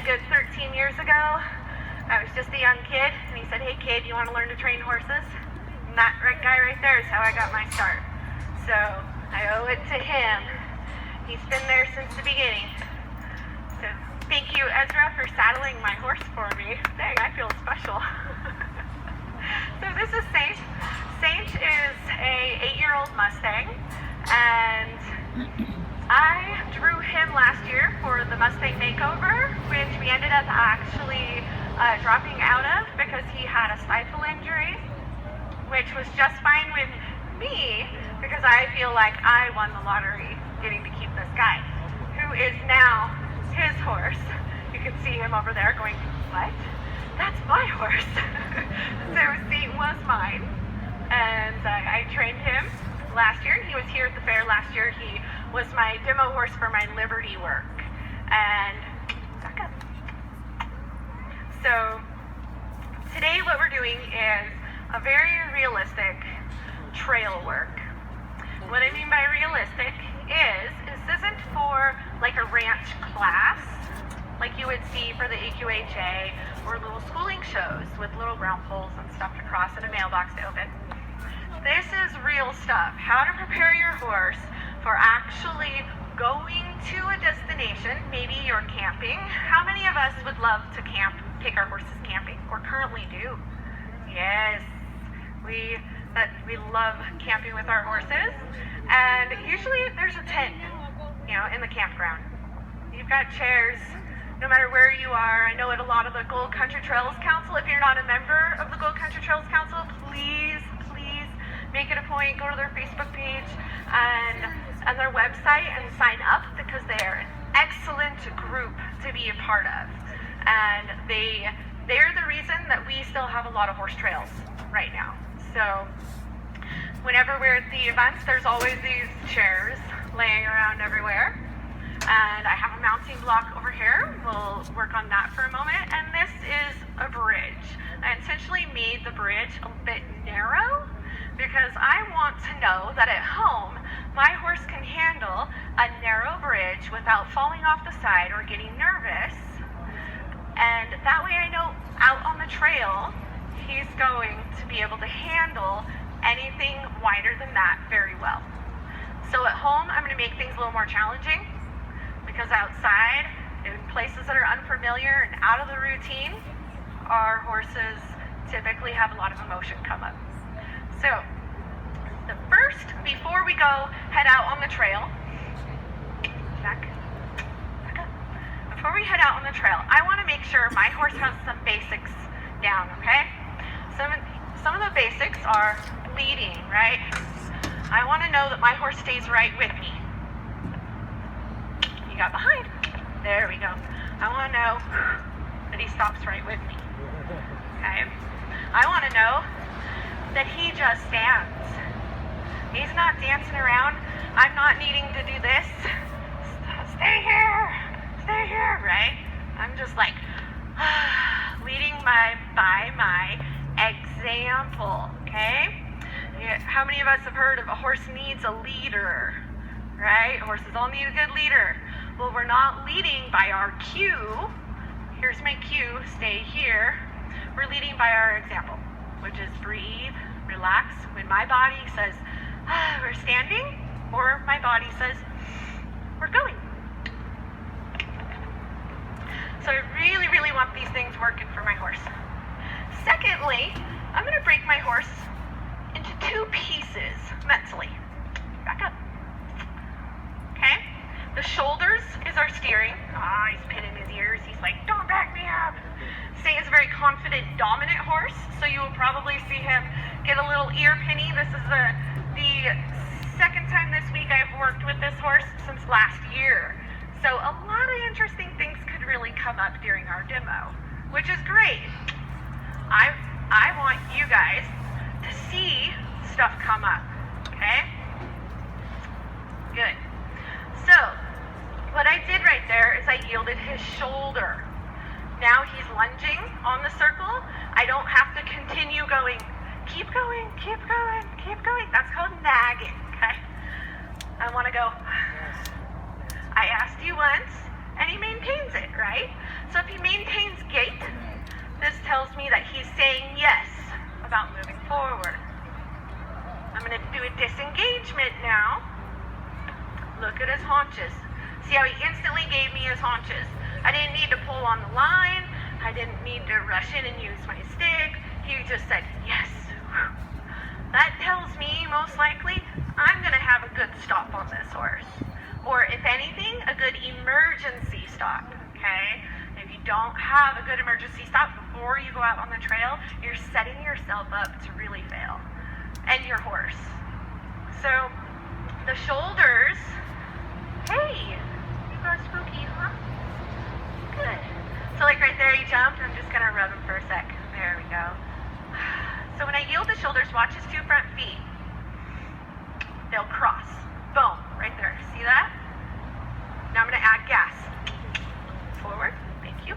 good 13 years ago. I was just a young kid, and he said, "Hey kid, you want to learn to train horses?" And that guy right there is how I got my start. So I owe it to him. He's been there since the beginning. So thank you, Ezra, for saddling my horse for me. Dang, I feel special. So this is Saint. Saint is a 8-year-old Mustang, and I drew him last year for the Mustang Makeover, which we ended up actually dropping out of because he had a stifle injury, which was just fine with me because I feel like I won the lottery getting to keep this guy, who is now his horse. You can see him over there going, "What? That's my horse." So Saint was mine, and I trained him last year. He was here at the fair last year. He was my demo horse for my Liberty work. And back up. So today what we're doing is a very realistic trail work. What I mean by realistic is this isn't for like a ranch class like you would see for the AQHA or little schooling shows with little ground poles and stuff to cross and a mailbox to open. This is real stuff. How to prepare your horse for actually going to a destination. Maybe you're camping. How many of us would love to camp, take our horses camping, or currently do? Yes, we love camping with our horses. And usually there's a tent, in the campground. You've got chairs, no matter where you are. I know at a lot of the Gold Country Trails Council, if you're not a member of the Gold Country Trails Council, please make it a point, go to their Facebook page and their website and sign up, because they are an excellent group to be a part of. And they're the reason that we still have a lot of horse trails right now. So whenever we're at the events, there's always these chairs laying around everywhere. And I have a mounting block over here. We'll work on that for a moment. And this is a bridge. I intentionally made the bridge a bit narrow because I want to know that at home, my horse can handle a narrow bridge without falling off the side or getting nervous. And that way I know out on the trail, he's going to be able to handle anything wider than that very well. So at home, I'm going to make things a little more challenging, because outside, in places that are unfamiliar and out of the routine, our horses typically have a lot of emotion come up. So, before we go head out on the trail, back up. Before we head out on the trail, I want to make sure my horse has some basics down, okay? Some of the basics are leading, right? I want to know that my horse stays right with me. You got behind. There we go. I want to know that he stops right with me. Okay? I want to know that he just stands. He's not dancing around. I'm not needing to do this. Stay here, right? I'm just like leading by my example, okay? How many of us have heard of a horse needs a leader, right? Horses all need a good leader. Well, we're not leading by our cue. Here's my cue, stay here. We're leading by our example, which is breathe, relax. When my body says, we're standing, or my body says, we're going. So I really, really want these things working for my horse. Secondly, I'm going to break my horse into 2 pieces mentally. Back up. Okay? The shoulders is our steering. He's pinning his ears. He's like, don't back me up. Saint is a very confident, dominant horse, so you will probably see him get a little ear pinny. This is the second time this week I've worked with this horse since last year. So a lot of interesting things could really come up during our demo, which is great. I want you guys to see stuff come up, okay? Good. So, what I did right there is I yielded his shoulder. Now he's lunging on the circle. I don't have to continue going. Keep going, keep going, keep going. That's called nagging, okay? I want to go. I asked you once, and he maintains it, right? So if he maintains gait, this tells me that he's saying yes about moving forward. I'm going to do a disengagement now. Look at his haunches. See how he instantly gave me his haunches. I didn't need to pull on the line. I didn't need to rush in and use my stick. He just said yes. That tells me most likely I'm going to have a good stop on this horse. Or if anything, a good emergency stop, okay? If you don't have a good emergency stop before you go out on the trail, you're setting yourself up to really fail. And your horse. So, the shoulders, hey, you got spooky, huh? Good. So like right there he jumped, I'm just gonna rub him for a sec. There we go. So when I yield the shoulders, watch his two front feet. They'll cross. Boom, right there. See that? Now I'm gonna add gas. Forward, thank you.